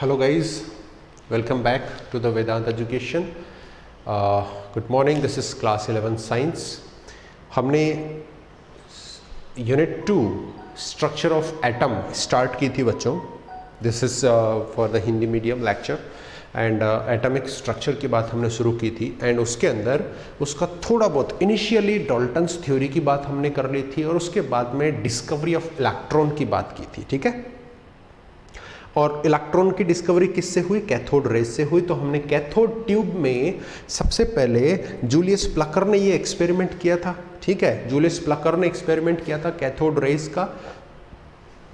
Hello guys, welcome back to the Vedant Education. Good morning, this is class 11 science. हमने unit 2 structure of atom start की थी बच्चों. This is for the Hindi medium lecture and atomic structure की बात हमने शुरू की थी एंड उसके अंदर उसका थोड़ा बहुत इनिशियली डाल्टन्स थ्योरी की बात हमने कर ली थी और उसके बाद में डिस्कवरी ऑफ इलेक्ट्रॉन की बात की थी. ठीक है, और इलेक्ट्रॉन की डिस्कवरी किससे हुई? कैथोड रेज से हुई. तो हमने कैथोड ट्यूब में सबसे पहले जूलियस प्लकर ने ये एक्सपेरिमेंट किया था. ठीक है, जूलियस प्लकर ने एक्सपेरिमेंट किया था कैथोड रेज का.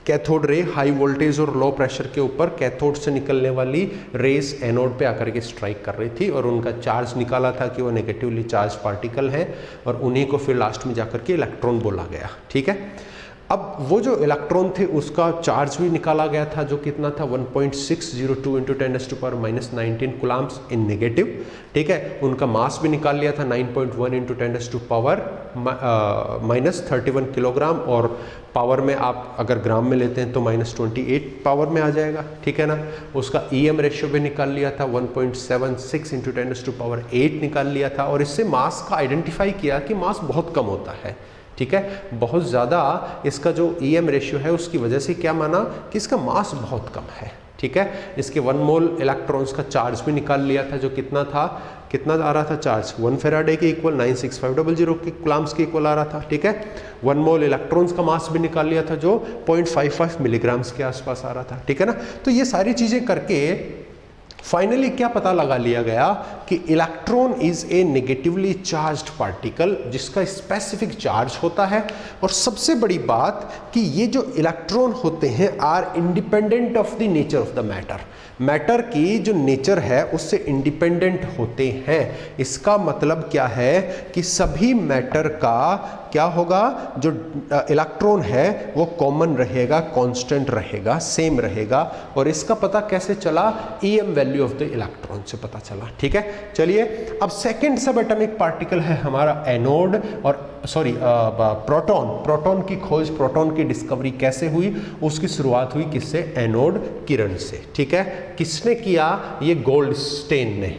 कैथोड रे हाई वोल्टेज और लो प्रेशर के ऊपर कैथोड से निकलने वाली रेस एनोड पे आकर के स्ट्राइक कर रही थी और उनका चार्ज निकाला था कि वो नेगेटिवली चार्ज पार्टिकल है और उन्हीं को फिर लास्ट में जाकर के इलेक्ट्रॉन बोला गया. ठीक है, अब वो जो इलेक्ट्रॉन थे उसका चार्ज भी निकाला गया था जो कितना था 1.602 इंटू 10⁻⁻19 कूलम्ब्स इन नेगेटिव. ठीक है, उनका मास भी निकाल लिया था 9.1 इंटू 10⁻⁻31 किलोग्राम और पावर में आप अगर ग्राम में लेते हैं तो -28 पावर में आ जाएगा. ठीक है ना, उसका EM रेशियो भी निकाल लिया था 1.76 इंटू 10⁸ निकाल लिया था और इससे मास का आइडेंटिफाई किया कि मास बहुत कम होता है. ठीक है, बहुत ज़्यादा इसका जो EM रेशियो है उसकी वजह से क्या माना कि इसका मास बहुत कम है. ठीक है, इसके 1 मोल इलेक्ट्रॉन्स का चार्ज भी निकाल लिया था जो कितना आ रहा था चार्ज 1 फेराडे के इक्वल 96500 के कूलम्ब्स के इक्वल आ रहा था. ठीक है, 1 मोल इलेक्ट्रॉन्स का मास भी निकाल लिया था जो 0.55 मिलीग्राम्स के आसपास आ रहा था. ठीक है ना, तो ये सारी चीज़ें करके फाइनली क्या पता लगा लिया गया कि electron is a negatively charged particle जिसका स्पेसिफिक चार्ज होता है. और सबसे बड़ी बात कि ये जो इलेक्ट्रॉन होते हैं are independent of the nature of the matter. Matter की जो नेचर है उससे इंडिपेंडेंट होते हैं. इसका मतलब क्या है कि सभी मैटर का क्या होगा, जो इलेक्ट्रॉन है वो कॉमन रहेगा, कांस्टेंट रहेगा, सेम रहेगा. और इसका पता कैसे चला? EM value of the electron से पता चला. ठीक है, चलिए अब सेकंड सब एटॉमिक पार्टिकल है हमारा एनोड और प्रोटॉन. प्रोटॉन की खोज, प्रोटॉन की डिस्कवरी कैसे हुई? उसकी शुरुआत हुई किससे? एनोड किरण से. ठीक है, किसने किया? ये गोल्डस्टेन ने.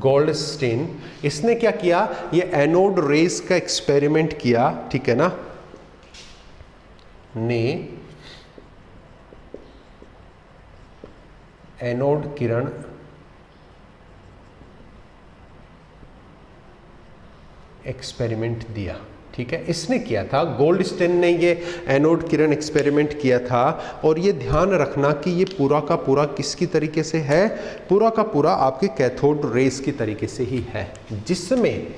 गोल्डस्टेन इसने क्या किया? ये एनोड रेस का एक्सपेरिमेंट किया. ठीक है ना, ने एनोड किरण एक्सपेरिमेंट दिया. ठीक है, इसने किया था, गोल्डस्टेन ने ये एनोड किरण एक्सपेरिमेंट किया था. और ये ध्यान रखना कि ये पूरा का पूरा किसकी तरीके से है? पूरा का पूरा आपके कैथोड रेस की तरीके से ही है जिसमें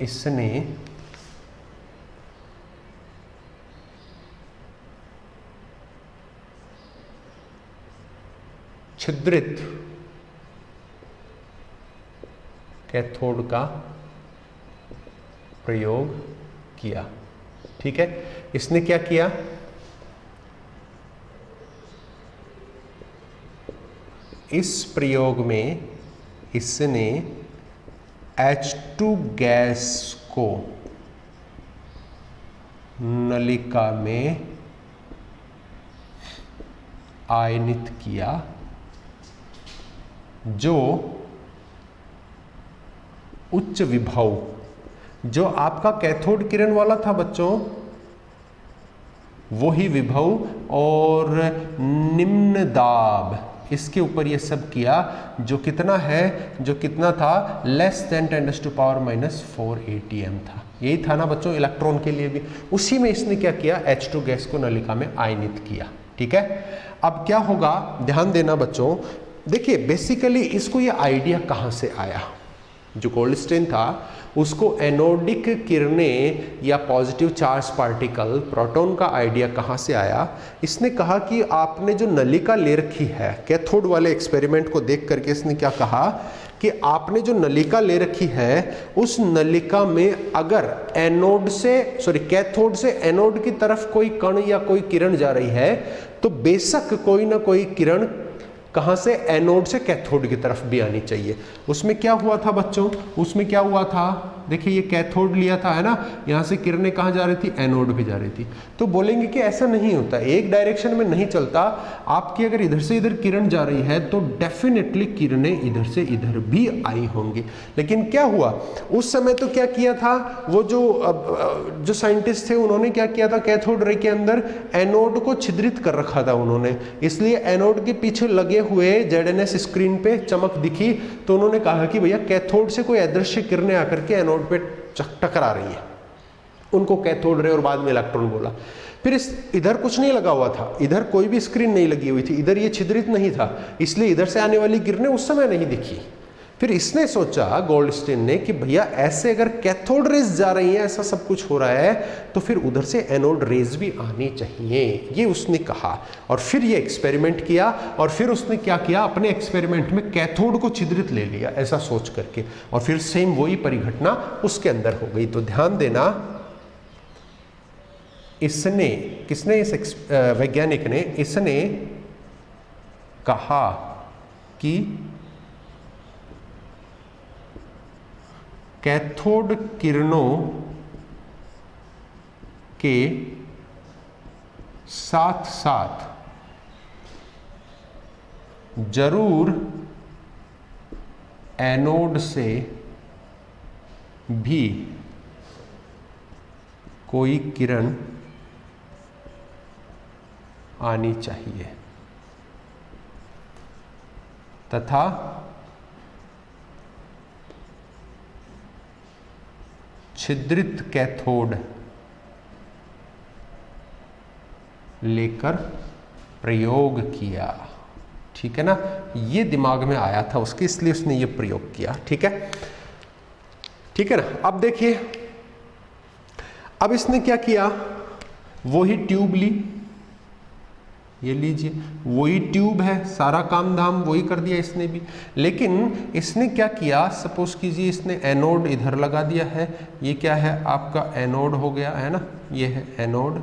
इसने छिद्रित कैथोड का प्रयोग किया. ठीक है, इसने क्या किया? इस प्रयोग में इसने H2 गैस को नलिका में आयनित किया जो उच्च विभव, जो आपका कैथोड किरण वाला था बच्चों वही विभव और निम्न दाब इसके ऊपर ये सब किया जो कितना है, जो कितना था लेस देन 10⁻⁻4 ATM था. यही था ना बच्चों इलेक्ट्रॉन के लिए भी. उसी में इसने क्या किया? H2 गैस को नलिका में आयनित किया. ठीक है, अब क्या होगा ध्यान देना बच्चों. देखिए बेसिकली इसको ये आइडिया कहाँ से आया? जो गोल्डस्टेन था उसको एनोडिक किरणें या पॉजिटिव चार्ज पार्टिकल प्रोटॉन का आइडिया कहाँ से आया? इसने कहा कि आपने जो नलिका ले रखी है, कैथोड वाले एक्सपेरिमेंट को देख करके इसने क्या कहा कि आपने जो नलिका ले रखी है उस नलिका में अगर कैथोड से एनोड की तरफ कोई कण या कोई किरण जा रही है तो बेशक कोई ना कोई किरण कहाँ से? एनोड से कैथोड की तरफ भी आनी चाहिए. उसमें क्या हुआ था बच्चों? उसमें क्या हुआ था? देखिए ये कैथोड लिया था, है ना, यहाँ से किरणें कहाँ जा रही थी, एनोड पे जा रही थी। तो बोलेंगे कि ऐसा नहीं होता, एक डायरेक्शन में नहीं चलता। आपकी अगर इधर से इधर किरण जा रही है तो डेफिनेटली किरणें इधर से इधर भी आई होंगी। लेकिन क्या हुआ उस समय, तो क्या किया था वो जो साइंटिस्ट थे उन्होंने क्या किया था, कैथोड रे के अंदर एनोड को छिद्रित कर रखा था उन्होंने, इसलिए एनोड के पीछे लगे हुए ZNS स्क्रीन पे चमक दिखी। तो उन्होंने कहा कि भैया कैथोड से कोई अदृश्य किरणें आकर के एनोड पे टकरा रही है, उनको कैथोड रे और बाद में इलेक्ट्रॉन बोला। फिर इधर कुछ नहीं लगा हुआ था, इधर कोई भी स्क्रीन नहीं लगी हुई थी, इधर ये छिद्रित नहीं था, इसलिए इधर से आने वाली किरणें उस समय नहीं दिखी। फिर इसने सोचा, गोल्डस्टीन ने, कि भैया ऐसे अगर कैथोड रेज जा रही हैं, ऐसा सब कुछ हो रहा है, तो फिर उधर से एनोड रेज भी आनी चाहिए, ये उसने कहा। और फिर ये एक्सपेरिमेंट किया, और फिर उसने क्या किया, अपने एक्सपेरिमेंट में कैथोड को छिद्रित ले लिया ऐसा सोच करके, और फिर सेम वही परिघटना उसके अंदर हो गई। तो ध्यान देना, इसने, किसने, इस वैज्ञानिक ने, इसने कहा कि कैथोड किरणों के साथ साथ जरूर एनोड से भी कोई किरण आनी चाहिए तथा छिद्रित कैथोड लेकर प्रयोग किया। ठीक है ना, ये दिमाग में आया था उसके, इसलिए उसने ये प्रयोग किया। ठीक है, ठीक है ना। अब देखिए, अब इसने क्या किया, वही ट्यूब ली, ये लीजिए वही ट्यूब है, सारा काम धाम वही कर दिया इसने भी। लेकिन इसने क्या किया, सपोज कीजिए इसने एनोड इधर लगा दिया है, ये क्या है आपका एनोड हो गया, है ना, ये है एनोड,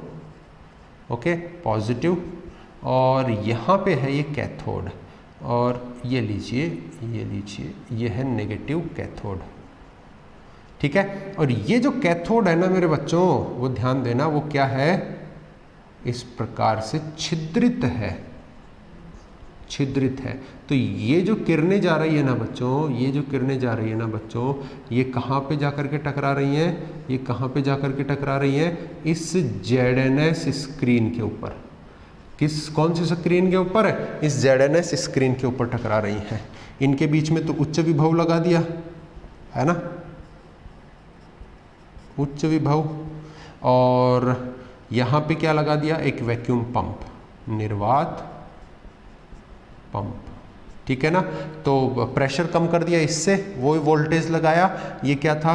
ओके, पॉजिटिव, और यहाँ पे है ये कैथोड, और ये लीजिए, ये लीजिए, ये है नेगेटिव कैथोड। ठीक है, और ये जो कैथोड है ना मेरे बच्चों, वो ध्यान देना, वो क्या है, इस प्रकार से छिद्रित है, छिद्रित है। तो ये जो किरणें जा रही है ना बच्चों, ये जो किरणें जा रही है ना बच्चों, ये कहाँ पे जाकर के टकरा रही हैं, ये कहाँ पे जाकर के टकरा रही हैं, इस ZNS स्क्रीन के ऊपर। किस, कौन सी स्क्रीन के ऊपर है, इस ZNS स्क्रीन के ऊपर टकरा रही हैं। इनके बीच में तो उच्च विभव लगा दिया है ना, उच्च विभव, और यहाँ पे क्या लगा दिया, एक वैक्यूम पंप, निर्वात पंप। ठीक है ना, तो प्रेशर कम कर दिया इससे, वो वोल्टेज लगाया, ये क्या था,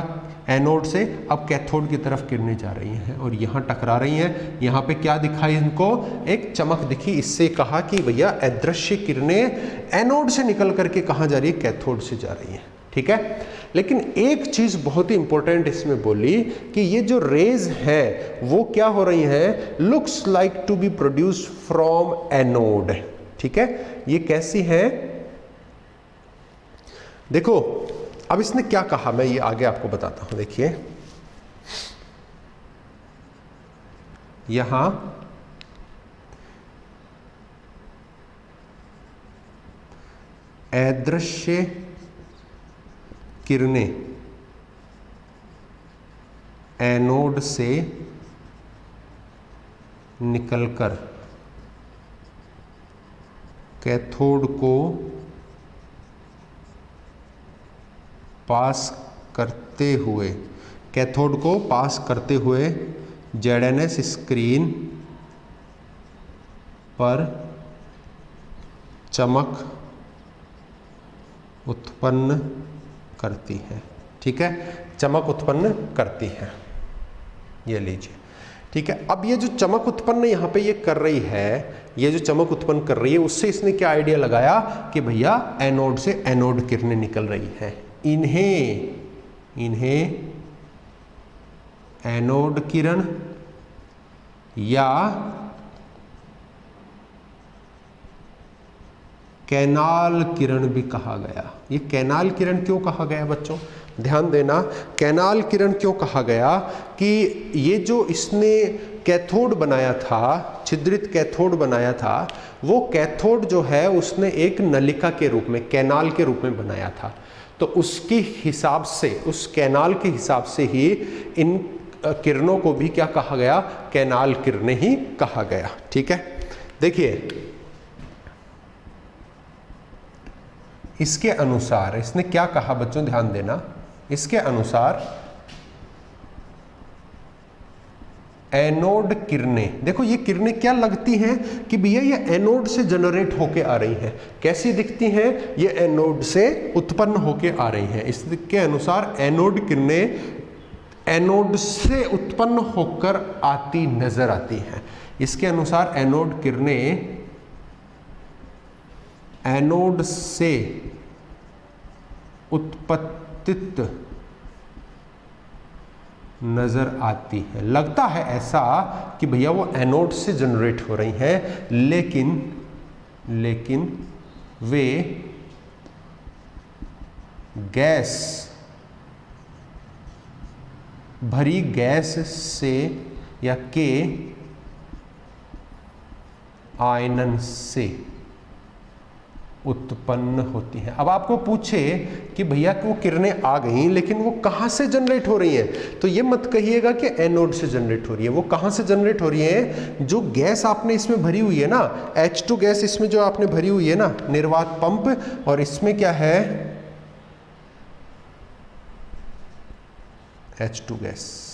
एनोड से अब कैथोड की तरफ किरणें जा रही हैं और यहाँ टकरा रही हैं। यहाँ पे क्या दिखाई इनको, एक चमक दिखी, इससे कहा कि भैया अदृश्य किरणें एनोड से निकल करके कहाँ जा रही है, कैथोड से जा रही हैं। ठीक है, लेकिन एक चीज बहुत ही इंपॉर्टेंट इसमें बोली कि ये जो रेज है वो क्या हो रही हैं, looks like to be produced from anode. ठीक है, ये कैसी है, देखो अब इसने क्या कहा, मैं ये आगे आपको बताता हूं। देखिए यहां अदृश्य किरणें एनोड से निकलकर कैथोड को पास करते हुए, कैथोड को पास करते हुए ZNS स्क्रीन पर चमक उत्पन्न करती है। ठीक है, चमक उत्पन्न करती है, ये लीजिए। ठीक है, अब ये जो चमक उत्पन्न यहाँ पे ये कर रही है, ये जो चमक उत्पन्न कर रही है, उससे इसने क्या आइडिया लगाया कि भैया एनोड से एनोड किरणें निकल रही हैं, इन्हें एनोड किरण या कैनाल किरण भी कहा गया। ये कैनाल किरण क्यों कहा गया बच्चों, ध्यान देना, कैनाल किरण क्यों कहा गया कि ये जो इसने कैथोड बनाया था, छिद्रित कैथोड बनाया था, वो कैथोड जो है उसने एक नलिका के रूप में, कैनाल के रूप में बनाया था। तो उसके हिसाब से, उस कैनाल के हिसाब से ही इन किरणों को भी क्या कहा गया, कैनाल किरणें ही कहा गया। ठीक है, देखिए इसके अनुसार इसने क्या कहा बच्चों, ध्यान देना, इसके अनुसार एनोड किरणें, देखो ये किरणें क्या लगती हैं कि भैया ये एनोड से जनरेट होके आ रही हैं। कैसी दिखती हैं, ये एनोड से उत्पन्न होके आ रही हैं। इसके अनुसार एनोड किरणें एनोड से उत्पन्न होकर आती नजर आती हैं। इसके अनुसार एनोड किरणें एनोड से उत्पत्तित नजर आती है। लगता है ऐसा कि भैया वो एनोड से जनरेट हो रही हैं, लेकिन वे गैस, भरी गैस से या के आयनन से उत्पन्न होती हैं। अब आपको पूछे कि भैया वो किरणें आ गई लेकिन वो कहाँ से जनरेट हो रही हैं, तो ये मत कहिएगा कि एनोड से जनरेट हो रही है। वो कहाँ से जनरेट हो रही है, जो गैस आपने इसमें भरी हुई है ना, H2 गैस इसमें जो आपने भरी हुई है ना, निर्वात पंप, और इसमें क्या है, H2 गैस।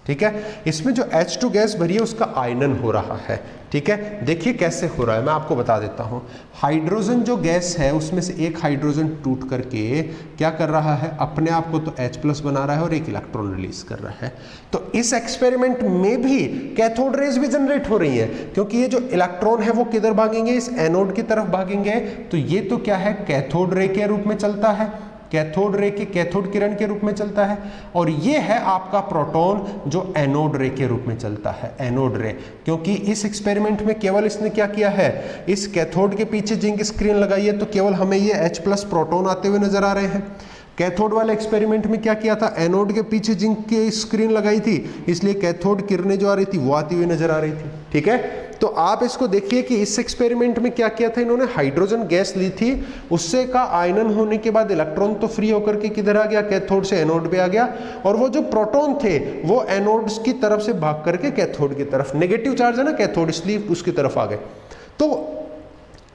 ठीक है, इसमें जो H2 गैस भरी है उसका आयनन हो रहा है। ठीक है, देखिए कैसे हो रहा है, मैं आपको बता देता हूं। हाइड्रोजन जो गैस है उसमें से एक हाइड्रोजन टूट करके क्या कर रहा है, अपने आप को तो H+ बना रहा है और एक इलेक्ट्रॉन रिलीज कर रहा है। तो इस एक्सपेरिमेंट में भी कैथोड रेज भी जनरेट हो रही है, क्योंकि ये जो इलेक्ट्रॉन है वो किधर भागेंगे, इस एनोड की तरफ भागेंगे। तो ये तो क्या है, कैथोड रे के रूप में चलता है, कैथोड रे के, कैथोड किरण के रूप में चलता है। और ये है आपका प्रोटॉन जो एनोड रे के रूप में चलता है, एनोड रे। क्योंकि इस एक्सपेरिमेंट में केवल इसने क्या किया है, इस कैथोड के पीछे जिंक स्क्रीन लगाई है, तो केवल हमें ये H+ प्रोटॉन आते हुए नजर आ रहे हैं। कैथोड वाले एक्सपेरिमेंट में क्या किया था, एनोड के पीछे जिंक की स्क्रीन लगाई थी, इसलिए कैथोड किरणें जो आ रही थी वो आती हुई नजर आ रही थी। ठीक है, तो आप इसको देखिए कि इस एक्सपेरिमेंट में क्या किया था, इन्होंने हाइड्रोजन गैस ली थी, उससे का आयनन होने के बाद इलेक्ट्रॉन तो फ्री होकर के किधर आ गया, कैथोड से एनोड पे आ गया, और वो जो प्रोटॉन थे वो एनोड्स की तरफ से भाग करके कैथोड की तरफ, नेगेटिव चार्ज है ना कैथोड, इसलिए उसकी तरफ आ गए। तो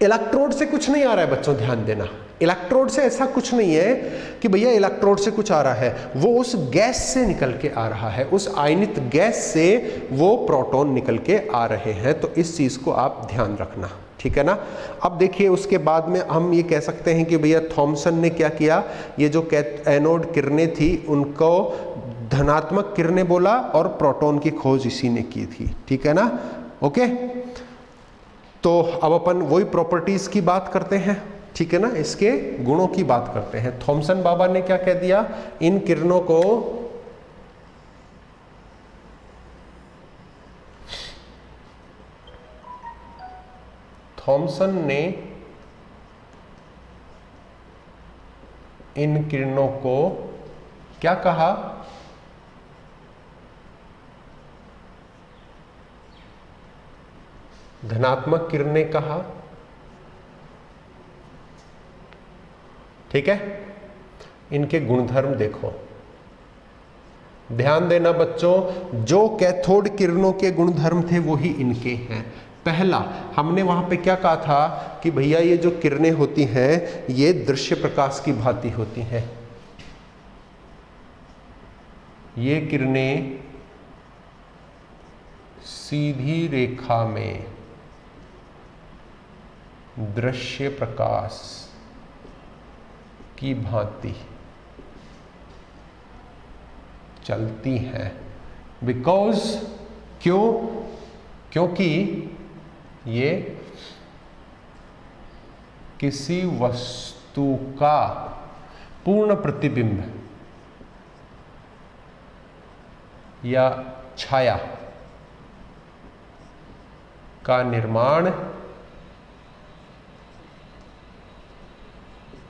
इलेक्ट्रोड से कुछ नहीं आ रहा है बच्चों, ध्यान देना, इलेक्ट्रोड से ऐसा कुछ नहीं है कि भैया इलेक्ट्रोड से कुछ आ रहा है, वो उस गैस से निकल के आ रहा है, उस आयनित गैस से वो प्रोटॉन निकल के आ रहे हैं। तो इस चीज को आप ध्यान रखना, ठीक है ना। अब देखिए उसके बाद में हम ये कह सकते हैं कि भैया थॉमसन ने क्या किया, ये जो एनोड किरणें थी उनको धनात्मक किरणें बोला और प्रोटॉन की खोज इसी ने की थी। ठीक है ना, ओके। तो अब अपन वही प्रॉपर्टीज की बात करते हैं, ठीक है ना, इसके गुणों की बात करते हैं। थॉमसन बाबा ने क्या कह दिया, इन किरणों को थॉमसन ने इन किरणों को क्या कहा, धनात्मक किरणें कहा। ठीक है, इनके गुणधर्म देखो, ध्यान देना बच्चों, जो कैथोड किरणों के गुणधर्म थे वो ही इनके हैं। पहला हमने वहां पे क्या कहा था कि भैया ये जो किरणें होती हैं ये दृश्य प्रकाश की भांति होती हैं। ये किरणें सीधी रेखा में दृश्य प्रकाश की भांति चलती हैं। बिकॉज क्योंकि ये किसी वस्तु का पूर्ण प्रतिबिंब या छाया का निर्माण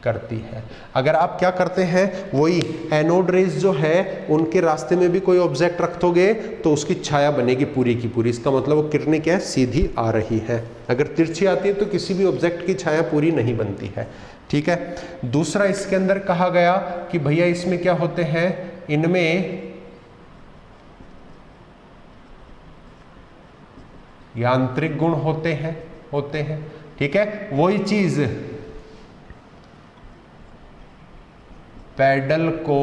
करती है। अगर आप क्या करते हैं, वही एनोड रेज जो है उनके रास्ते में भी कोई ऑब्जेक्ट रख दोगे तो उसकी छाया बनेगी पूरी की पूरी। इसका मतलब वो किरणें क्या है, सीधी आ रही है। अगर तिरछी आती है तो किसी भी ऑब्जेक्ट की छाया पूरी नहीं बनती है। ठीक है। दूसरा इसके अंदर कहा गया कि भैया इसमें क्या होते हैं, इनमें यांत्रिक गुण होते हैं। ठीक है। वही चीज पैडल को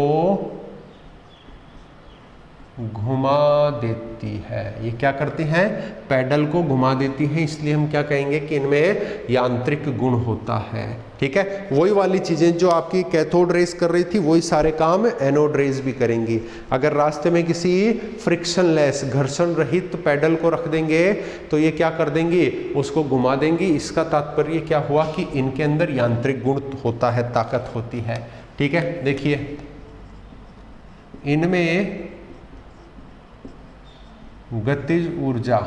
घुमा देती है। ये क्या करती हैं, पैडल को घुमा देती हैं, इसलिए हम क्या कहेंगे कि इनमें यांत्रिक गुण होता है। ठीक है। वही वाली चीजें जो आपकी कैथोड रेज कर रही थी वही सारे काम एनोड रेज भी करेंगी। अगर रास्ते में किसी फ्रिक्शनलेस घर्षण रहित पैडल को रख देंगे तो ये क्या कर देंगी, उसको घुमा देंगी। इसका तात्पर्य क्या हुआ कि इनके अंदर यांत्रिक गुण होता है, ताकत होती है। ठीक है। देखिए इनमें गतिज ऊर्जा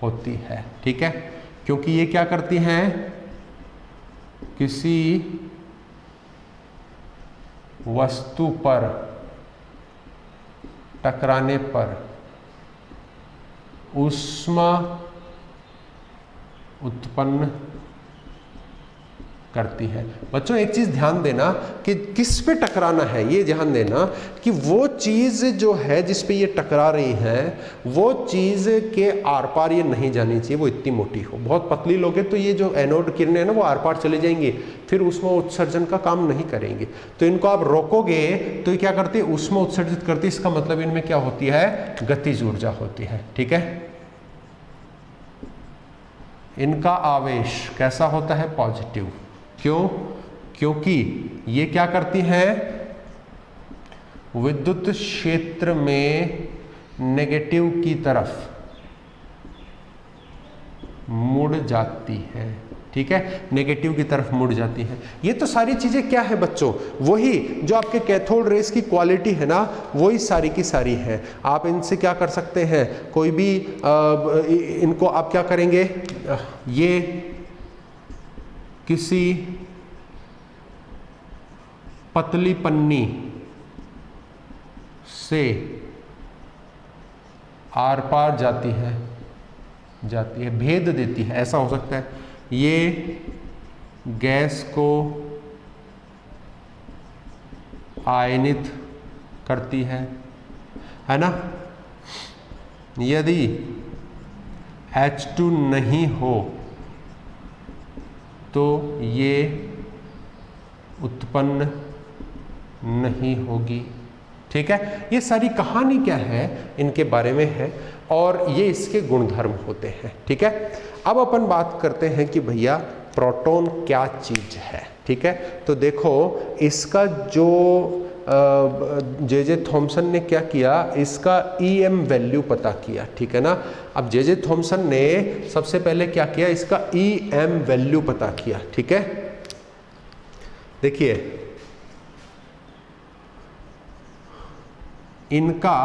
होती है। ठीक है। क्योंकि ये क्या करती हैं, किसी वस्तु पर टकराने पर ऊष्मा उत्पन्न करती है। बच्चों एक चीज ध्यान देना कि किस पे टकराना है, ये ध्यान देना कि वो चीज जो है जिस पे ये टकरा रही है वो चीज के आर पार ये नहीं जानी चाहिए, वो इतनी मोटी हो। बहुत पतली लोगे तो ये जो एनोड किरणें है ना वो आर पार चली जाएंगी, फिर ऊष्मा उत्सर्जन का काम नहीं करेंगे। तो इनको आप रोकोगे तो ये क्या करती है, ऊष्मा उत्सर्जित करती है। इसका मतलब इनमें क्या होती है, गतिज ऊर्जा होती है। ठीक है। इनका आवेश कैसा होता है, पॉजिटिव। क्यों, क्योंकि ये क्या करती हैं, विद्युत क्षेत्र में नेगेटिव की तरफ मुड़ जाती है। ठीक है। नेगेटिव की तरफ मुड़ जाती है। ये तो सारी चीजें क्या है बच्चों, वही जो आपके कैथोड रेस की क्वालिटी है ना, वही सारी की सारी है। आप इनसे क्या कर सकते हैं, कोई भी इनको आप क्या करेंगे, ये किसी पतली पन्नी से आर पार जाती है, भेद देती है, ऐसा हो सकता है। ये गैस को आयनित करती है ना। यदि H2 नहीं हो तो ये उत्पन्न नहीं होगी। ठीक है। ये सारी कहानी क्या है, इनके बारे में है और ये इसके गुणधर्म होते हैं। ठीक है। अब अपन बात करते हैं कि भैया प्रोटॉन क्या चीज है। ठीक है। तो देखो इसका जो जे थॉमसन ने क्या किया, इसका EM वैल्यू पता किया। ठीक है ना। अब जे थॉमसन ने सबसे पहले क्या किया, इसका EM वैल्यू पता किया। ठीक है। देखिए इनका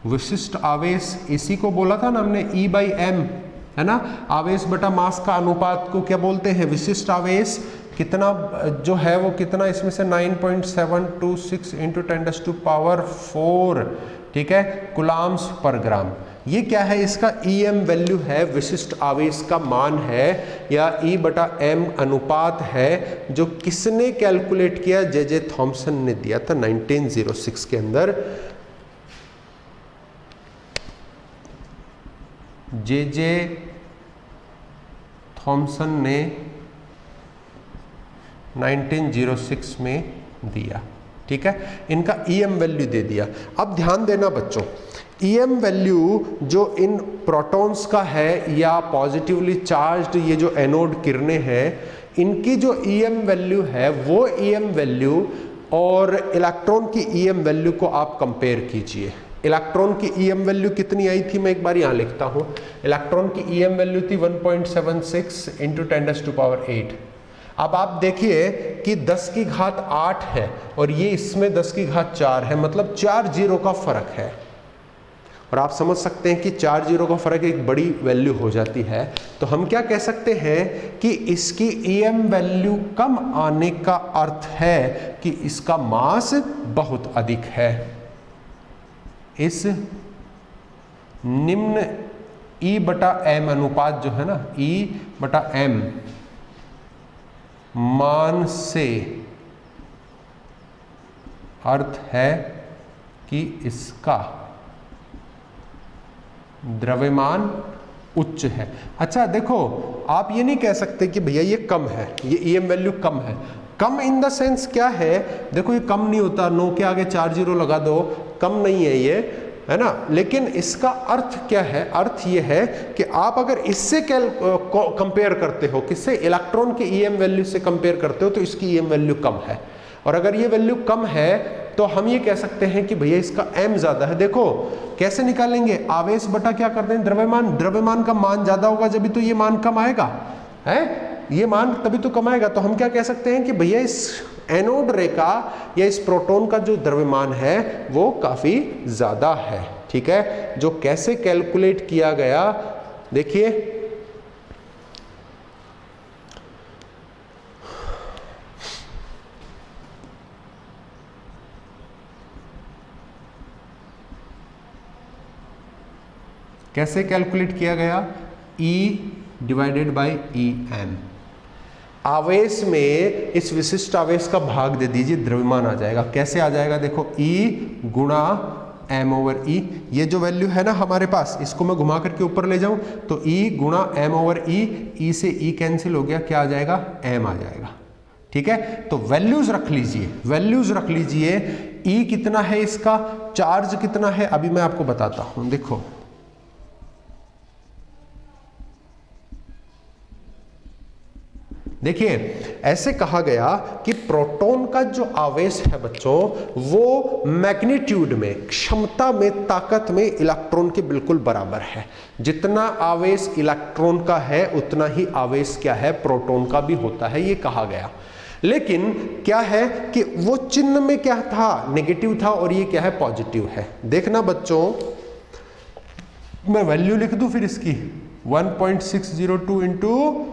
विशिष्ट आवेश, इसी को बोला था ना हमने E/m, है ना। आवेश बटा मास का अनुपात को क्या बोलते हैं, विशिष्ट आवेश। कितना जो है वो कितना, इसमें से 9.726 इंटू 10⁴। ठीक है, कुलाम्स पर ग्राम। ये क्या है, इसका EM वैल्यू है, विशिष्ट आवेश का मान है, या E/m अनुपात है, जो किसने कैलकुलेट किया, जे थॉमसन ने दिया था 1906 के अंदर। जे थॉमसन ने 1906 में दिया। ठीक है, इनका EM वैल्यू दे दिया। अब ध्यान देना बच्चों, EM वैल्यू जो इन प्रोटॉन्स का है या पॉजिटिवली चार्ज्ड ये जो एनोड किरणें हैं, इनकी जो EM वैल्यू है वो EM वैल्यू और इलेक्ट्रॉन की EM वैल्यू को आप कंपेयर कीजिए। इलेक्ट्रॉन की EM वैल्यू कितनी आई थी, मैं एक बार यहाँ लिखता हूँ। इलेक्ट्रॉन की EM वैल्यू थी 1.76 इंटू 10⁸। अब आप देखिए कि 10 की घात 8 है और ये इसमें 10 की घात 4 है, मतलब 4 जीरो का फर्क है। और आप समझ सकते हैं कि 4 जीरो का फर्क एक बड़ी वैल्यू हो जाती है। तो हम क्या कह सकते हैं कि इसकी EM वैल्यू कम आने का अर्थ है कि इसका मास बहुत अधिक है। इस निम्न E/m अनुपात जो है ना, E/m मान से अर्थ है कि इसका द्रव्यमान उच्च है। अच्छा देखो, आप ये नहीं कह सकते कि भैया ये कम है, ये EM वैल्यू कम है। कम इन द सेंस क्या है, देखो ये कम नहीं होता, 9 के आगे 4 जीरो लगा दो, कम नहीं है ये, है ना। लेकिन इसका अर्थ क्या है, अर्थ ये है कि आप अगर इससे कंपेयर करते हो, किससे, इलेक्ट्रॉन के EM वैल्यू से कंपेयर करते हो, तो इसकी EM वैल्यू कम है। और अगर ये वैल्यू कम है तो हम ये कह सकते हैं कि भैया इसका m ज्यादा है। देखो कैसे निकालेंगे, आवेश बटा क्या करते हैं, द्रव्यमान। द्रव्यमान का मान ज्यादा होगा जब भी तो ये मान कम आएगा, है ये मान तभी तो कम आएगा। तो हम क्या कह सकते हैं कि भैया इस एनोड रे का या इस प्रोटॉन का जो द्रव्यमान है वो काफी ज्यादा है। ठीक है, जो कैसे कैलकुलेट किया गया देखिए, कैसे कैलकुलेट किया गया, E/EM। आवेश में इस विशिष्ट आवेश का भाग दे दीजिए, द्रव्यमान आ जाएगा। कैसे आ जाएगा, देखो E गुणा m/E, ये जो वैल्यू है ना हमारे पास, इसको मैं घुमा करके ऊपर ले जाऊं तो E गुणा m/E, E से E कैंसिल हो गया, क्या आ जाएगा, m आ जाएगा। ठीक है, तो वैल्यूज रख लीजिए, वैल्यूज रख लीजिए। E कितना है, इसका चार्ज कितना है, अभी मैं आपको बताता हूं। देखो देखिए, ऐसे कहा गया कि प्रोटॉन का जो आवेश है बच्चों, वो मैग्नीट्यूड में, क्षमता में, ताकत में इलेक्ट्रॉन के बिल्कुल बराबर है। जितना आवेश इलेक्ट्रॉन का है उतना ही आवेश क्या है, प्रोटॉन का भी होता है, ये कहा गया। लेकिन क्या है कि वो चिन्ह में क्या था, नेगेटिव था, और ये क्या है, पॉजिटिव है। देखना बच्चों, मैं वैल्यू लिख दूं फिर इसकी, 1.602 इंटू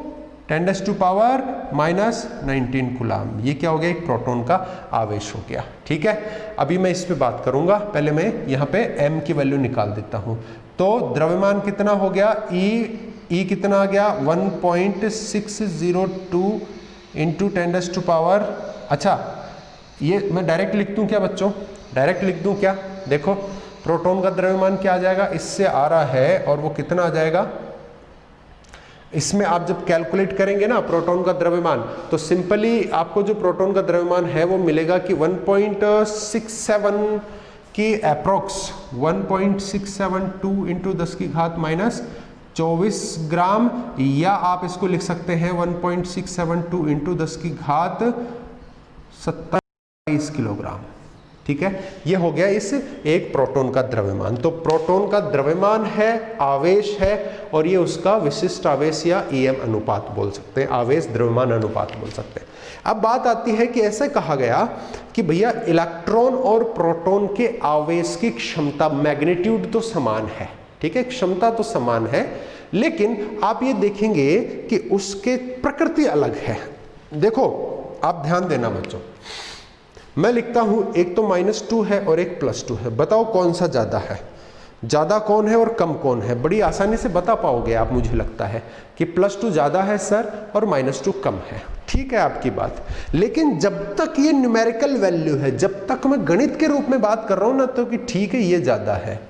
10⁻⁻19 कूलाम, ये क्या हो गया, एक प्रोटॉन का आवेश हो गया। ठीक है, अभी मैं इस पे बात करूंगा, पहले मैं यहाँ पे m की वैल्यू निकाल देता हूं। तो द्रव्यमान कितना हो गया, E कितना आ गया, 1.602 इंटू 10⁻, अच्छा ये मैं डायरेक्ट लिख दूं क्या बच्चों, डायरेक्ट लिख दूं क्या, देखो प्रोटॉन का द्रव्यमान क्या आ जाएगा, इससे आ रहा है, और वो कितना आ जाएगा, इसमें आप जब कैलकुलेट करेंगे ना प्रोटॉन का द्रव्यमान, तो सिंपली आपको जो प्रोटॉन का द्रव्यमान है वो मिलेगा कि 1.67 की अप्रोक्स 1.672 इंटू 10⁻⁻24 ग्राम, या आप इसको लिख सकते हैं 1.672 इंटू 10⁻27 किलोग्राम। ठीक है, ये हो गया इस एक प्रोटॉन का द्रव्यमान। तो प्रोटॉन का द्रव्यमान है, आवेश है, और ये उसका विशिष्ट आवेश या EM अनुपात बोल सकते हैं, आवेश द्रव्यमान अनुपात बोल सकते हैं। अब बात आती है कि ऐसे कहा गया कि भैया इलेक्ट्रॉन और प्रोटॉन के आवेश की क्षमता, मैग्नीट्यूड तो समान है, ठीक है, क्षमता तो समान है, लेकिन आप ये देखेंगे कि उसके प्रकृति अलग है। देखो आप ध्यान देना बच्चों, मैं लिखता हूं, एक तो -2 है और एक +2 है, बताओ कौन सा ज्यादा है, ज्यादा कौन है और कम कौन है। बड़ी आसानी से बता पाओगे आप, मुझे लगता है कि +2 ज्यादा है सर और -2 कम है। ठीक है आपकी बात, लेकिन जब तक ये न्यूमेरिकल वैल्यू है, जब तक मैं गणित के रूप में बात कर रहा हूं ना, तो कि ठीक है ये ज्यादा है,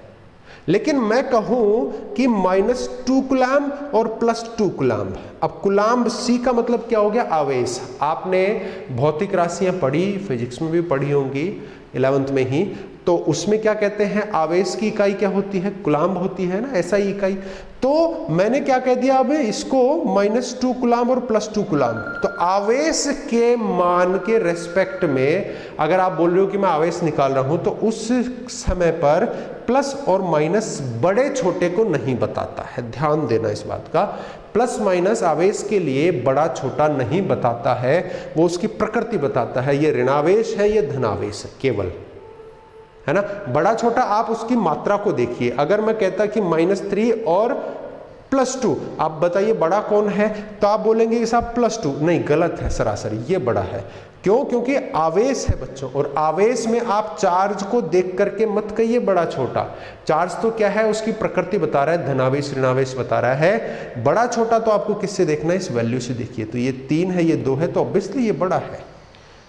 लेकिन मैं कहूं कि -2 कूलाम और +2 कूलाम। अब कूलाम C का मतलब क्या हो गया, आवेश। आपने भौतिक राशियां पढ़ी, फिजिक्स में भी पढ़ी होंगी 11th में ही, तो उसमें क्या कहते हैं, आवेश की इकाई क्या होती है, कूलाम होती है ना, ऐसा ही इकाई। तो मैंने क्या कह दिया अब इसको, -2 कूलाम और +2 कूलाम। तो आवेश के मान के रेस्पेक्ट में अगर आप बोल रहे हो कि मैं आवेश निकाल रहा हूं, तो उस समय पर प्लस और माइनस बड़े छोटे को नहीं बताता है, ध्यान देना इस बात का। प्लस माइनस आवेश के लिए बड़ा छोटा नहीं बताता है, वो उसकी प्रकृति बताता है, ये ऋणावेश है, ये धनावेश है केवल। है ना। बड़ा छोटा आप उसकी मात्रा को देखिए, अगर मैं कहता कि -3 और +2, आप बताइए बड़ा कौन है, तो आप बोलेंगे कि साहब +2, नहीं गलत है, सरासरी ये बड़ा है। क्यों? क्योंकि आवेश है बच्चों, और आवेश में आप चार्ज को देख करके मत कहिए बड़ा छोटा। चार्ज तो क्या है, उसकी प्रकृति बता रहा है, धनावेश ऋणावेश बता रहा है। बड़ा छोटा तो आपको किससे देखना है, इस वैल्यू से देखिए। तो ये 3 है, ये 2 है, तो ऑब्वियसली ये बड़ा है।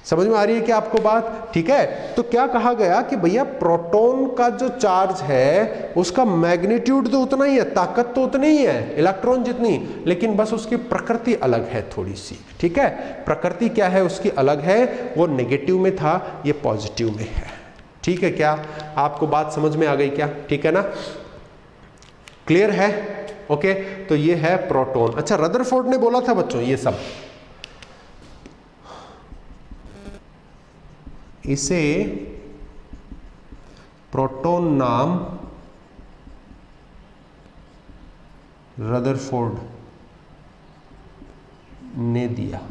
समझ में आ रही है क्या आपको बात? ठीक है। तो क्या कहा गया कि भैया प्रोटॉन का जो चार्ज है उसका मैग्नीट्यूड तो उतना ही है, ताकत तो उतनी ही है इलेक्ट्रॉन जितनी, लेकिन बस उसकी प्रकृति अलग है थोड़ी सी। ठीक है, प्रकृति क्या है उसकी अलग है, वो नेगेटिव में था, ये पॉजिटिव में है। ठीक है, क्या आपको बात समझ में आ गई क्या? ठीक है ना, क्लियर है? ओके, तो ये है प्रोटॉन। अच्छा, रदरफोर्ड ने बोला था बच्चों ये सब, इसे प्रोटॉन नाम रदरफोर्ड ने दिया।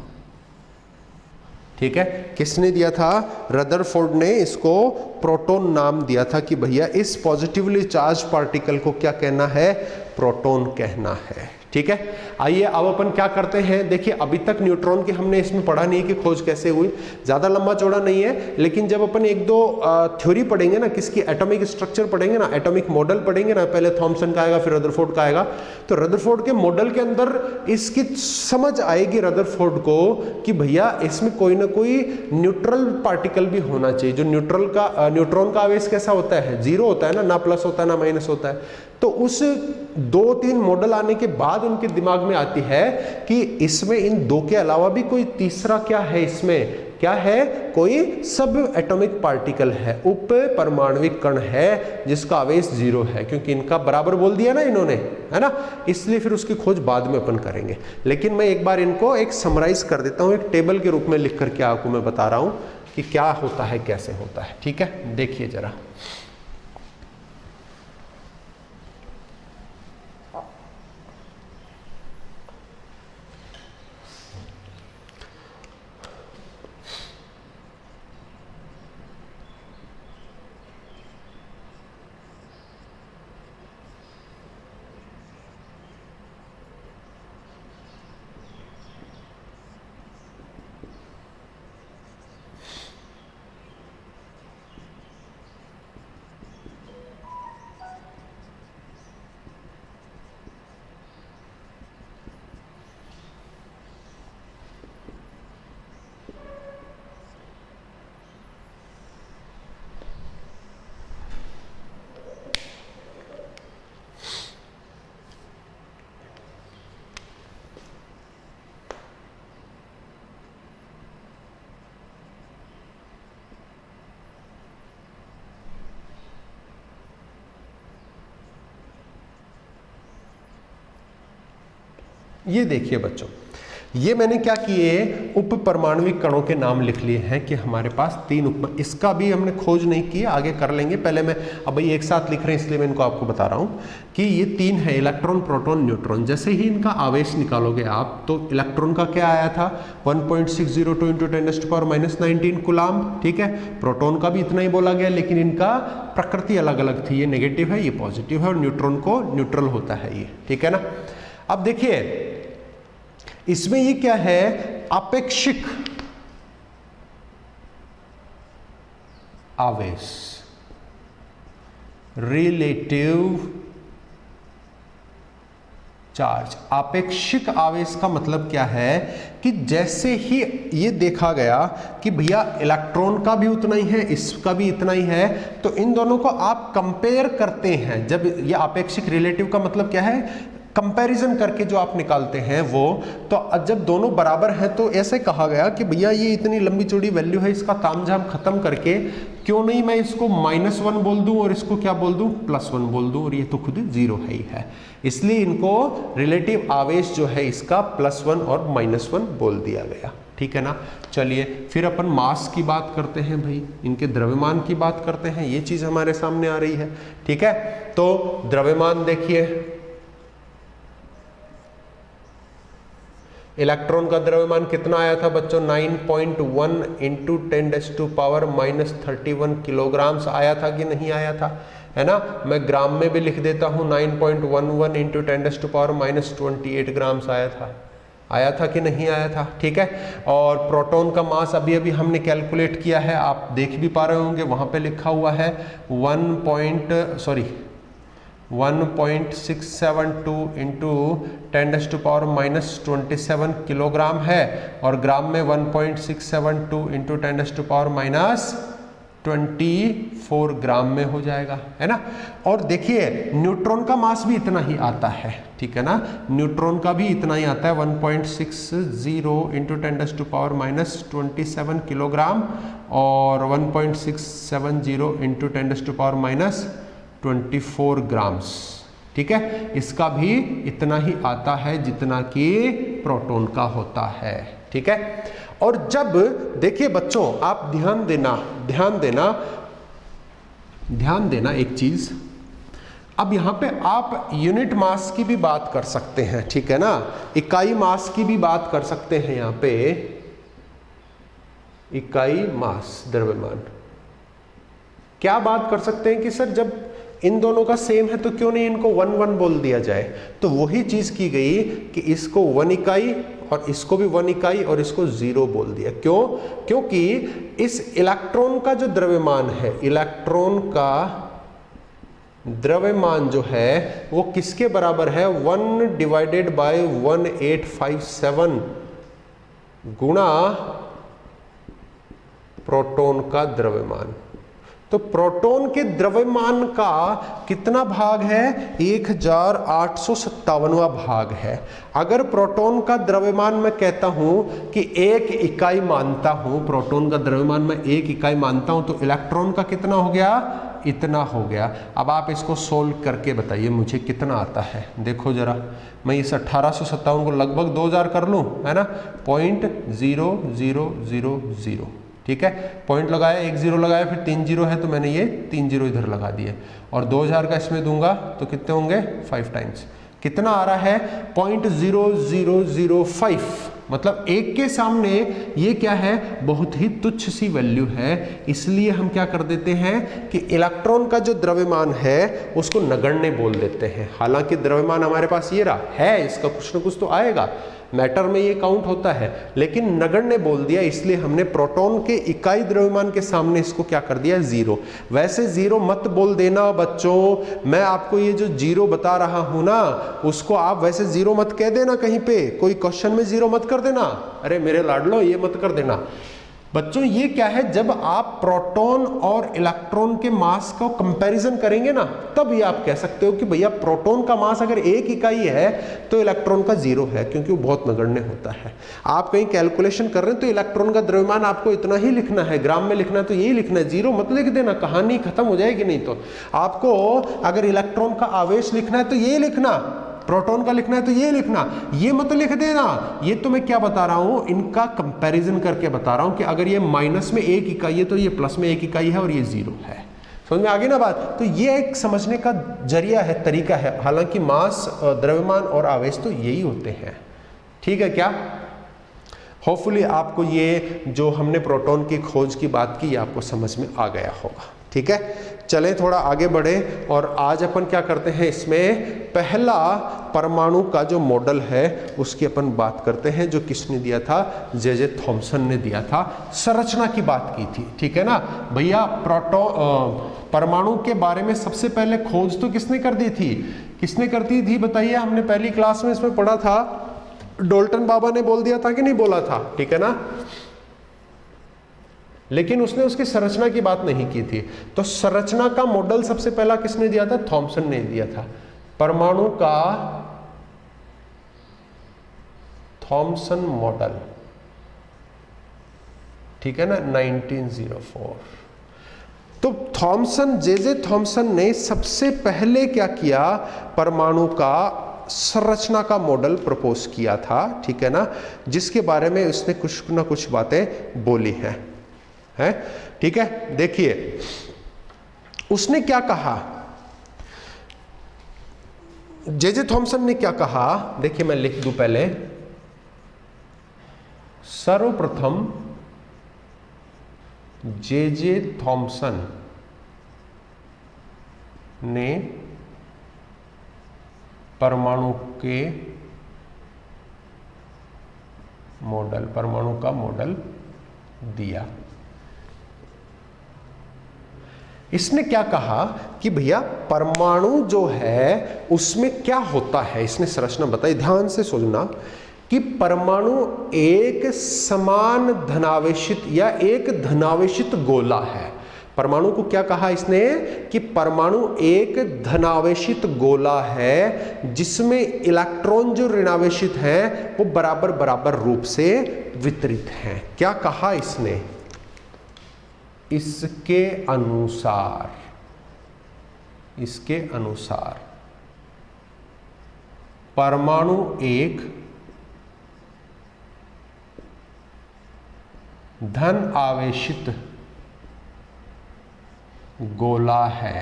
ठीक है, किसने दिया था? रदरफोर्ड ने इसको प्रोटॉन नाम दिया था कि भैया इस पॉजिटिवली चार्ज पार्टिकल को क्या कहना है, प्रोटॉन कहना है। ठीक है, आइए अब अपन क्या करते हैं, देखिए अभी तक न्यूट्रॉन की हमने इसमें पढ़ा नहीं है कि खोज कैसे हुई, ज़्यादा लंबा चौड़ा नहीं है, लेकिन जब अपन एक दो थ्योरी पढ़ेंगे ना, किसकी एटॉमिक स्ट्रक्चर पढ़ेंगे ना, एटॉमिक मॉडल पढ़ेंगे ना, पहले थॉमसन का आएगा फिर रदरफोर्ड का आएगा, तो रदरफोर्ड के मॉडल के अंदर इसकी समझ आएगी रदरफोर्ड को कि भैया इसमें कोई ना कोई न्यूट्रल पार्टिकल भी होना चाहिए। जो न्यूट्रॉन का आवेश कैसा होता है, 0 होता है ना प्लस होता है ना माइनस होता है। तो उस 2-3 मॉडल आने के बाद उनके दिमाग में आती है कि इसमें इन 2 के अलावा भी कोई तीसरा क्या है, इसमें क्या है, कोई सब एटॉमिक पार्टिकल है, उप परमाणविक कण है जिसका आवेश 0 है, क्योंकि इनका बराबर बोल दिया ना इन्होंने, है ना, इसलिए फिर उसकी खोज बाद में अपन करेंगे। लेकिन मैं एक बार इनको एक समराइज कर देता हूं, एक टेबल के रूप में लिख करके आपको मैं बता रहा हूं कि क्या होता है, कैसे होता है। ठीक है, देखिए जरा, ये देखिए बच्चों, ये मैंने क्या किए, उप परमाणविक कणों के नाम लिख लिए हैं कि हमारे पास 3 उप, इसका भी हमने खोज नहीं की, आगे कर लेंगे। पहले मैं अब भाई एक साथ लिख रहे हैं इसलिए मैं इनको आपको बता रहा हूं कि ये 3 है, इलेक्ट्रॉन प्रोटॉन न्यूट्रॉन। जैसे ही इनका आवेश निकालोगे आप, तो इलेक्ट्रॉन का क्या आया था, 1.602 × 10⁻⁻19 कूलाम्ब। ठीक है, प्रोटॉन का भी इतना ही बोला गया, लेकिन इनका प्रकृति अलग अलग थी, ये नेगेटिव है, ये पॉजिटिव है, और न्यूट्रॉन को न्यूट्रल होता है ये। ठीक है ना। अब देखिए इसमें ये क्या है, आपेक्षिक आवेश, रिलेटिव चार्ज। आपेक्षिक आवेश का मतलब क्या है कि जैसे ही ये देखा गया कि भैया इलेक्ट्रॉन का भी उतना ही है, इसका भी इतना ही है, तो इन दोनों को आप कंपेयर करते हैं। जब ये आपेक्षिक, रिलेटिव का मतलब क्या है, कंपैरिजन करके जो आप निकालते हैं वो, तो जब दोनों बराबर हैं तो ऐसे कहा गया कि भैया ये इतनी लंबी चौड़ी वैल्यू है, इसका तामझाम खत्म करके क्यों नहीं मैं इसको -1 बोल दूं और इसको क्या बोल दूं, +1 बोल दूं, और ये तो खुद 0 है ही है। इसलिए इनको रिलेटिव आवेश जो है इसका +1 और -1 बोल दिया गया। ठीक है ना। चलिए फिर अपन मास की बात करते हैं भाई, इनके द्रव्यमान की बात करते हैं, ये चीज हमारे सामने आ रही है। ठीक है, तो द्रव्यमान देखिए, इलेक्ट्रॉन का द्रव्यमान कितना आया था बच्चों? 9.1 इंटू 10⁻31 किलोग्राम्स आया था कि नहीं आया था, है ना। मैं ग्राम में भी लिख देता हूँ, 9.11 इंटू 10⁻28 ग्राम्स आया था कि नहीं आया था, ठीक है। और प्रोटॉन का मास अभी अभी हमने कैलकुलेट किया है, आप देख भी पा रहे होंगे, वहाँ पे लिखा हुआ है 1.672 इंटू 10⁻27 किलोग्राम है, और ग्राम में 1.672 इंटू 10⁻24 ग्राम में हो जाएगा, है ना। और देखिए न्यूट्रॉन का मास भी इतना ही आता है, ठीक है ना, न्यूट्रॉन का भी इतना ही आता है 1.60 इंटू 10⁻27 किलोग्राम और 1.670 इंटू 10⁻24 ग्राम्स, ठीक है। इसका भी इतना ही आता है जितना कि प्रोटॉन का होता है, ठीक है। और जब देखिए बच्चों, आप ध्यान देना एक चीज, अब यहां पे आप यूनिट मास की भी बात कर सकते हैं, ठीक है ना, इकाई मास की भी बात कर सकते हैं। यहां पे इकाई मास द्रव्यमान क्या बात कर सकते हैं कि सर जब इन दोनों का सेम है तो क्यों नहीं इनको 1 बोल दिया जाए। तो वही चीज की गई कि इसको 1 इकाई और इसको भी 1 इकाई और इसको 0 बोल दिया। क्यों? क्योंकि इस इलेक्ट्रॉन का जो द्रव्यमान है, इलेक्ट्रॉन का द्रव्यमान जो है वो किसके बराबर है? 1/1857 गुणा प्रोटॉन का द्रव्यमान। तो प्रोटॉन के द्रव्यमान का कितना भाग है? 1857वां भाग है। अगर प्रोटॉन का द्रव्यमान मैं कहता हूं कि 1 इकाई मानता हूं, प्रोटॉन का द्रव्यमान मैं 1 इकाई मानता हूं, तो इलेक्ट्रॉन का कितना हो गया? इतना हो गया। अब आप इसको सोल्व करके बताइए मुझे कितना आता है। देखो जरा, मैं इस 1857 को लगभग 2000 कर लूं, है ना, 0.0000, ठीक है। पॉइंट लगाया, 1 0 लगाया, फिर 3 0 है तो मैंने ये 3 0 इधर लगा दिए, और 2000 का इसमें दूंगा तो कितने होंगे? 5 टाइम्स। कितना आ रहा है? 0.0005। मतलब 1 के सामने ये क्या है? बहुत ही तुच्छ सी वैल्यू है। इसलिए हम क्या कर देते हैं कि इलेक्ट्रॉन का जो द्रव्यमान है उसको नगण्य बोल देते हैं। हालांकि द्रव्यमान हमारे पास ये रहा है, इसका कुछ ना कुछ तो आएगा, मैटर में ये काउंट होता है, लेकिन नगण्य बोल दिया, इसलिए हमने प्रोटॉन के इकाई द्रव्यमान के सामने इसको क्या कर दिया? 0। वैसे 0 मत बोल देना बच्चों, मैं आपको ये जो 0 बता रहा हूं ना, उसको आप वैसे 0 मत कह देना कहीं पे, कोई क्वेश्चन में 0 मत कर देना, अरे मेरे लाडलो ये मत कर देना बच्चों। ये क्या है? जब आप प्रोटॉन और इलेक्ट्रॉन के मास को कंपैरिजन करेंगे ना, तब ये आप कह सकते हो कि भैया प्रोटॉन का मास अगर 1 इकाई है तो इलेक्ट्रॉन का 0 है, क्योंकि वो बहुत नगण्य होता है। आप कहीं कैलकुलेशन कर रहे हैं तो इलेक्ट्रॉन का द्रव्यमान आपको इतना ही लिखना है, ग्राम में लिखना है तो यही लिखना है, 0 मत लिख देना, कहानी खत्म हो जाएगी। नहीं तो आपको अगर इलेक्ट्रॉन का आवेश लिखना है तो ये लिखना, प्रोटॉन का लिखना है तो ये लिखना, ये मत लिख देना। ये तो मैं क्या बता रहा हूं, इनका कंपैरिजन करके बता रहा हूं कि अगर ये माइनस में 1 इकाई है तो ये प्लस में 1 इकाई है और ये 0 है। समझ में आ गई ना बात? तो ये एक समझने का जरिया है, तरीका है। हालांकि मास, द्रव्यमान और आवेश तो यही होते हैं, ठीक है क्या? होपफुली आपको ये जो हमने प्रोटॉन की खोज की बात की, ये आपको समझ में आ गया होगा, ठीक है। चलें थोड़ा आगे बढ़े, और आज अपन क्या करते हैं, इसमें पहला परमाणु का जो मॉडल है उसकी अपन बात करते हैं, जो किसने दिया था? जे थॉमसन ने दिया था। संरचना की बात की थी, ठीक है ना भैया। परमाणु के बारे में सबसे पहले खोज तो किसने कर दी थी? किसने करती थी बताइए? हमने पहली क्लास में इसमें पढ़ा था, डाल्टन बाबा ने बोल दिया था कि नहीं बोला था, ठीक है ना। लेकिन उसने उसकी संरचना की बात नहीं की थी। तो संरचना का मॉडल सबसे पहला किसने दिया था? थॉमसन ने दिया था। परमाणु का थॉमसन मॉडल, ठीक है ना, 1904। तो थॉमसन, जे थॉमसन ने सबसे पहले क्या किया? परमाणु का संरचना का मॉडल प्रपोज किया था, ठीक है ना, जिसके बारे में उसने कुछ ना कुछ बातें बोली हैं, है, ठीक है। देखिए उसने क्या कहा, जे थॉमसन ने क्या कहा, देखिए मैं लिख दूं पहले। सर्वप्रथम जे थॉमसन ने परमाणु का मॉडल दिया। इसने क्या कहा कि भैया परमाणु जो है उसमें क्या होता है, इसने संरचना बताई। ध्यान से सोचना कि परमाणु एक समान धनावेशित या एक धनावेशित गोला है। परमाणु को क्या कहा इसने कि परमाणु एक धनावेशित गोला है जिसमें इलेक्ट्रॉन जो ऋणावेशित हैं वो बराबर बराबर रूप से वितरित हैं। क्या कहा इसने? इसके अनुसार परमाणु एक धन आवेशित गोला है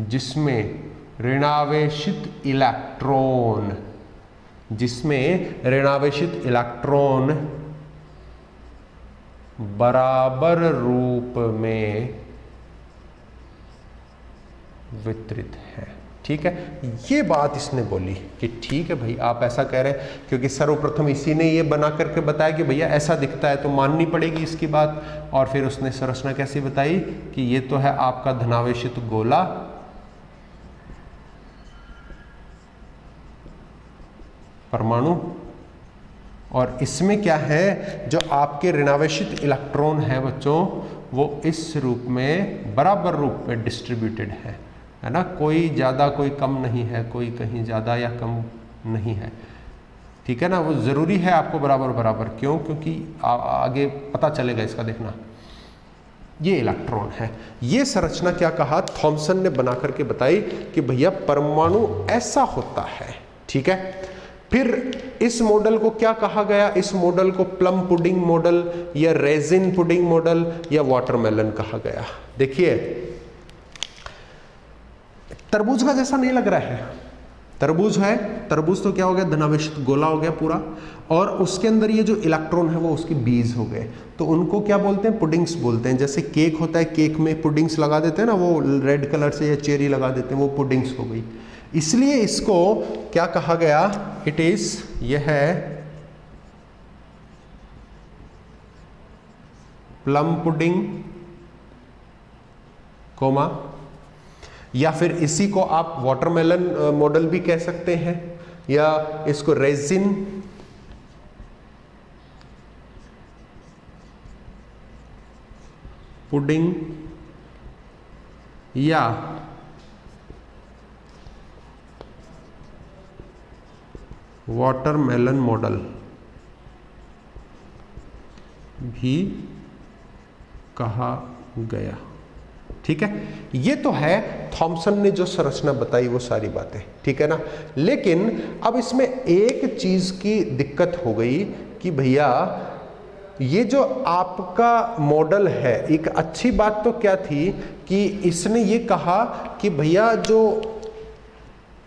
जिसमें ऋणावेशित इलेक्ट्रॉन बराबर रूप में वितरित है। ठीक है, ये बात इसने बोली कि ठीक है भाई आप ऐसा कह रहे हैं, क्योंकि सर्वप्रथम इसी ने ये बना करके बताया कि भैया ऐसा दिखता है तो माननी पड़ेगी इसकी बात। और फिर उसने संरचना कैसी बताई कि ये तो है आपका धनावेशित गोला, परमाणु, और इसमें क्या है जो आपके ऋणावेशित इलेक्ट्रॉन है बच्चों वो इस रूप में बराबर रूप में डिस्ट्रीब्यूटेड है ना, कोई ज़्यादा कोई कम नहीं है, कोई कहीं ज़्यादा या कम नहीं है। ठीक है ना, वो ज़रूरी है आपको बराबर बराबर, क्यों? क्योंकि आगे पता चलेगा इसका, देखना ये इलेक्ट्रॉन है। ये संरचना क्या कहा थॉमसन ने बना करके बताई कि भैया परमाणु ऐसा होता है। ठीक है, फिर इस मॉडल को क्या कहा गया? इस मॉडल को प्लम पुडिंग मॉडल या रेजिन पुडिंग मॉडल या वाटरमेलन कहा गया। देखिए तरबूज का जैसा नहीं लग रहा है, तरबूज है, तरबूज तो क्या हो गया धनावेशित गोला हो गया पूरा, और उसके अंदर ये जो इलेक्ट्रॉन है वो उसके बीज हो गए, तो उनको क्या बोलते हैं? पुडिंग्स बोलते हैं। जैसे केक होता है, केक में पुडिंग्स लगा देते हैं ना, वो रेड कलर से या चेरी लगा देते हैं, वो पुडिंग्स हो गई। इसलिए इसको क्या कहा गया? इट इज, यह है प्लम पुडिंग कोमा, या फिर इसी को आप वाटरमेलन मॉडल भी कह सकते हैं, या इसको रेजिन पुडिंग या वाटरमेलन मॉडल भी कहा गया। ठीक है, ये तो है थॉमसन ने जो संरचना बताई वो सारी बातें, ठीक है ना। लेकिन अब इसमें एक चीज की दिक्कत हो गई कि भैया ये जो आपका मॉडल है, एक अच्छी बात तो क्या थी कि इसने ये कहा कि भैया जो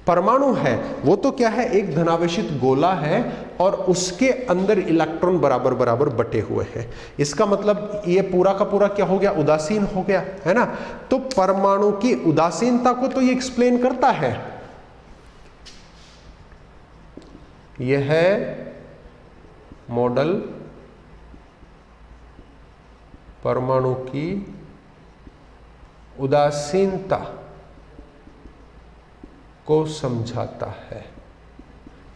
परमाणु है वो तो क्या है, एक धनावेशित गोला है और उसके अंदर इलेक्ट्रॉन बराबर बराबर बटे हुए हैं। इसका मतलब ये पूरा का पूरा क्या हो गया? उदासीन हो गया, है ना। तो परमाणु की उदासीनता को तो ये एक्सप्लेन करता है। यह है मॉडल परमाणु की उदासीनता को समझाता है।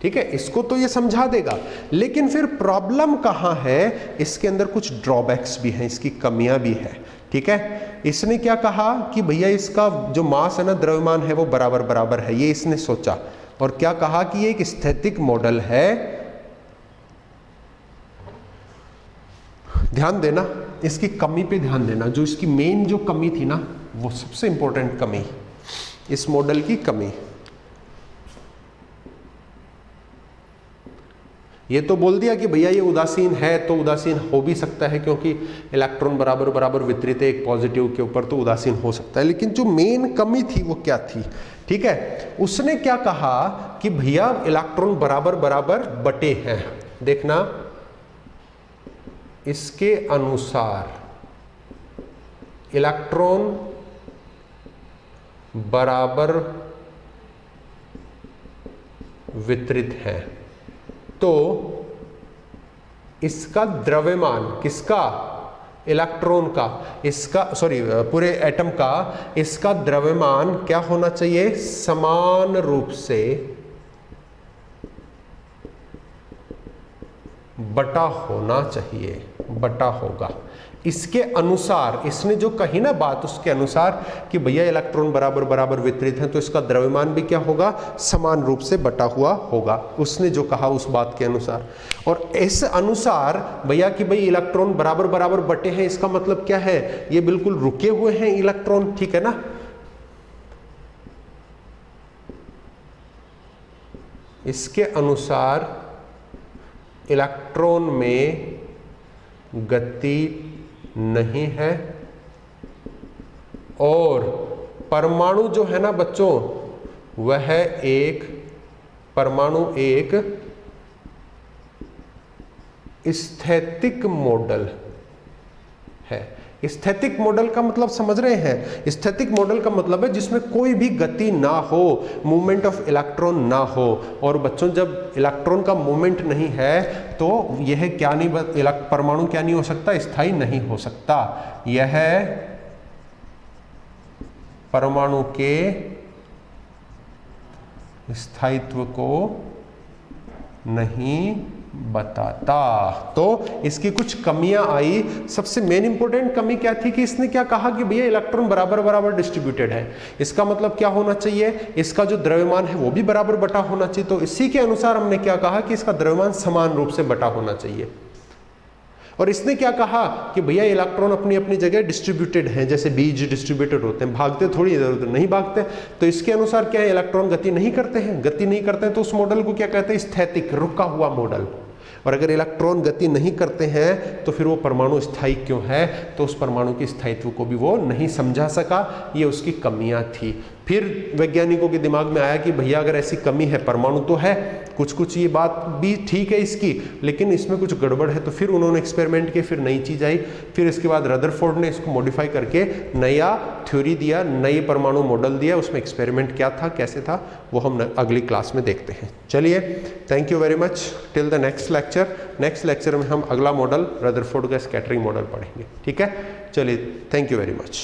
ठीक है, इसको तो ये समझा देगा, लेकिन फिर प्रॉब्लम कहां है? इसके अंदर कुछ ड्रॉबैक्स भी हैं, इसकी कमियां भी है। ठीक है, इसने क्या कहा कि भैया इसका जो मास है ना, द्रव्यमान है, वो बराबर बराबर है, ये इसने सोचा। और क्या कहा कि ये एक स्थैतिक मॉडल है। ध्यान देना, इसकी कमी पे ध्यान देना, जो इसकी मेन जो कमी थी ना, वो सबसे इंपॉर्टेंट कमी, इस मॉडल की कमी। ये तो बोल दिया कि भैया ये उदासीन है, तो उदासीन हो भी सकता है क्योंकि इलेक्ट्रॉन बराबर बराबर वितरित है एक पॉजिटिव के ऊपर, तो उदासीन हो सकता है। लेकिन जो मेन कमी थी वो क्या थी? ठीक है, उसने क्या कहा कि भैया इलेक्ट्रॉन बराबर बराबर बटे हैं। देखना, इसके अनुसार इलेक्ट्रॉन बराबर वितरित है, तो इसका द्रव्यमान, किसका, इलेक्ट्रॉन का, इसका सॉरी पूरे एटम का, इसका द्रव्यमान क्या होना चाहिए, समान रूप से बटा होना चाहिए, बटा होगा। इसके अनुसार, इसने जो कही ना बात, उसके अनुसार कि भैया इलेक्ट्रॉन बराबर बराबर वितरित हैं, तो इसका द्रव्यमान भी क्या होगा, समान रूप से बटा हुआ होगा, उसने जो कहा उस बात के अनुसार। और इस अनुसार भैया कि भाई इलेक्ट्रॉन बराबर बराबर बटे हैं, इसका मतलब क्या है, ये बिल्कुल रुके हुए हैं इलेक्ट्रॉन, ठीक है ना। इसके अनुसार इलेक्ट्रॉन में गति नहीं है, और परमाणु जो है ना बच्चों, वह एक परमाणु एक स्थैतिक मॉडल है। स्थैतिक मॉडल का मतलब समझ रहे हैं, स्थैतिक मॉडल का मतलब है जिसमें कोई भी गति ना हो, मूवमेंट ऑफ इलेक्ट्रॉन ना हो। और बच्चों जब इलेक्ट्रॉन का मूवमेंट नहीं है तो यह क्या नहीं, परमाणु क्या नहीं हो सकता, स्थायी नहीं हो सकता। यह परमाणु के स्थायित्व को नहीं बताता। तो इसकी कुछ कमियां आई। सबसे मेन इंपॉर्टेंट कमी क्या थी कि इसने क्या कहा कि भैया इलेक्ट्रॉन बराबर बराबर डिस्ट्रीब्यूटेड है, इसका मतलब क्या होना चाहिए, इसका जो द्रव्यमान है वो भी बराबर बटा होना चाहिए। तो इसी के अनुसार हमने क्या कहा कि इसका द्रव्यमान समान रूप से बटा होना चाहिए। और इसने क्या कहा कि भैया इलेक्ट्रॉन अपनी अपनी जगह डिस्ट्रीब्यूटेड हैं, जैसे बीज डिस्ट्रीब्यूटेड होते हैं, भागते थोड़ी इधर उधर, नहीं भागते। तो इसके अनुसार क्या है, इलेक्ट्रॉन गति नहीं करते हैं, गति नहीं करते हैं, तो उस मॉडल को क्या कहते हैं, स्थैतिक, रुका हुआ मॉडल। और अगर इलेक्ट्रॉन गति नहीं करते हैं तो फिर वो परमाणु स्थायी क्यों है, तो उस परमाणु के स्थायित्व को भी वो नहीं समझा सका, ये उसकी कमियां थी। फिर वैज्ञानिकों के दिमाग में आया कि भैया अगर ऐसी कमी है, परमाणु तो है, कुछ कुछ ये बात भी ठीक है इसकी, लेकिन इसमें कुछ गड़बड़ है। तो फिर उन्होंने एक्सपेरिमेंट किए, फिर नई चीज़ आई, फिर इसके बाद रदरफोर्ड ने इसको मॉडिफाई करके नया थ्योरी दिया, नई परमाणु मॉडल दिया। उसमें एक्सपेरिमेंट क्या था, कैसे था, वो हम अगली क्लास में देखते हैं। चलिए, thank you very much, till the next lecture. Next lecture में हम अगला मॉडल रदरफोर्ड का स्कैटरिंग मॉडल पढ़ेंगे, ठीक है। चलिए, थैंक यू वेरी मच।